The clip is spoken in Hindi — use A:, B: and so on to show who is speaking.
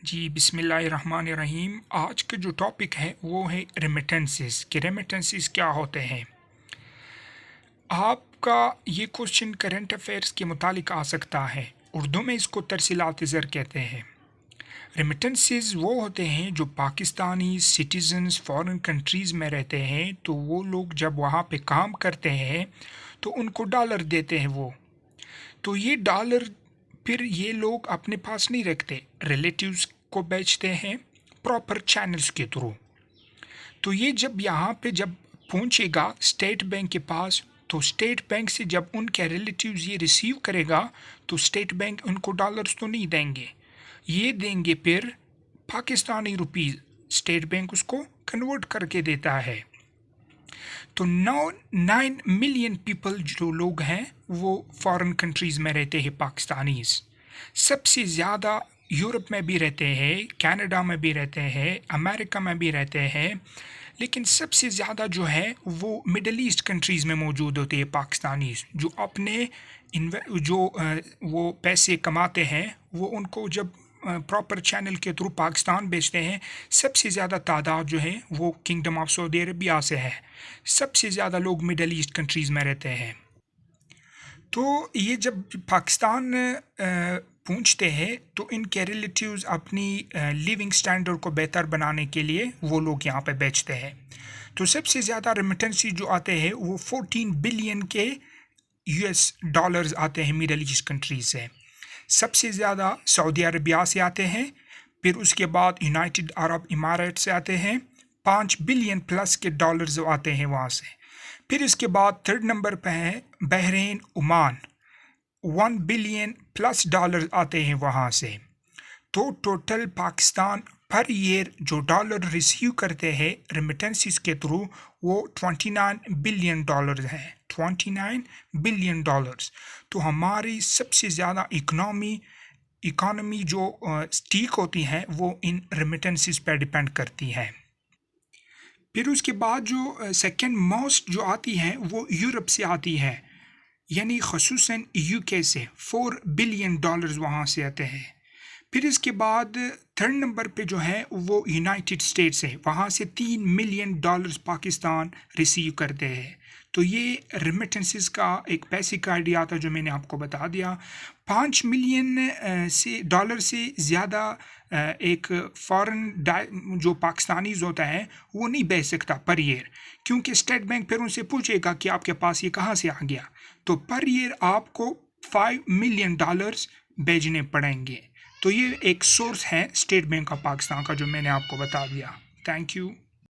A: जी बिस्मिल्लाहिर्रहमानिर्रहीम। आज का जो टॉपिक है वो है रेमिटेंसेस कि रेमिटेंसेस क्या होते हैं। आपका ये क्वेश्चन करंट अफेयर्स के मुतालिक आ सकता है। उर्दू में इसको तरसीलात ज़र कहते हैं। रेमिटेंसेस वो होते हैं जो पाकिस्तानी सिटीजन्स फॉरेन कंट्रीज़ में रहते हैं, तो वो लोग जब वहाँ पे काम करते हैं तो उनको डॉलर देते हैं वो। तो ये डॉलर फिर ये लोग अपने पास नहीं रखते, रिलेटिव्स को बेचते हैं प्रॉपर चैनल्स के थ्रू। तो ये जब यहाँ पे जब पहुँचेगा स्टेट बैंक के पास, तो स्टेट बैंक से जब उनके रिलेटिव्स ये रिसीव करेगा तो स्टेट बैंक उनको डॉलर्स तो नहीं देंगे, ये देंगे फिर पाकिस्तानी रुपीज़। स्टेट बैंक उसको कन्वर्ट करके देता है। तो 9 मिलियन पीपल जो लोग हैं वो फॉरेन कंट्रीज़ में रहते हैं पाकिस्तानीज़। सबसे ज़्यादा यूरोप में भी रहते हैं, कनाडा में भी रहते हैं, अमेरिका में भी रहते हैं, लेकिन सबसे ज़्यादा जो है वो मिडल ईस्ट कंट्रीज़ में मौजूद होते हैं पाकिस्तानीज़, जो अपने वो पैसे कमाते हैं वो उनको जब प्रॉपर चैनल के थ्रू पाकिस्तान बेचते हैं। सबसे ज़्यादा तादाद जो है वो किंगडम ऑफ सऊदी अरबिया से है। सबसे ज़्यादा लोग मिडल ईस्ट कंट्रीज़ में रहते हैं। तो ये जब पाकिस्तान पहुँचते हैं तो इनके रिलेटिव्स अपनी लिविंग स्टैंडर्ड को बेहतर बनाने के लिए वो लोग यहाँ पे बेचते हैं। तो सबसे ज़्यादा रेमिटेंसी जो आते हैं वो 14 बिलियन के यूएस डॉलर्स आते हैं मिडल ईस्ट कंट्रीज से। सबसे ज़्यादा सऊदी अरबिया से आते हैं, फिर उसके बाद यूनाइटेड अरब इमारात से आते हैं, 5 बिलियन प्लस के डॉलर्स आते हैं वहाँ से। फिर इसके बाद थर्ड नंबर पे है Bahrain, Oman, 1 billion plus dollar आते हैं वहाँ से। तो टोटल पाकिस्तान पर ईयर जो डॉलर रिसीव करते हैं रेमिटेंसेस के थ्रू वो 29 बिलियन डॉलर है। 29 बिलियन डॉलर्स। तो हमारी सबसे ज़्यादा इकोनॉमी जो ठीक होती है वो इन रेमिटेंसेस पर डिपेंड करती है। फिर उसके बाद जो सेकेंड मोस्ट जो आती है वो यूरोप से आती है, यानी ख़ुसूसन यूके से 4 बिलियन डॉलर्स वहाँ से आते हैं। फिर इसके बाद थर्ड नंबर पे जो है वो यूनाइटेड स्टेट्स है, वहाँ से 3 मिलियन डॉलर्स पाकिस्तान रिसीव करते हैं। तो ये रेमिटेंसेस का एक बेसिक आइडिया था जो मैंने आपको बता दिया। 5 मिलियन से डॉलर से ज़्यादा एक फॉरेन जो पाकिस्तानीज होता है वो नहीं बेच सकता पर ईयर, क्योंकि स्टेट बैंक फिर उनसे पूछेगा कि आपके पास ये कहाँ से आ गया। तो पर ईयर आपको 5 मिलियन डॉलर्स भेजने पड़ेंगे। तो ये एक सोर्स है स्टेट बैंक ऑफ पाकिस्तान का जो मैंने आपको बता दिया। Thank you.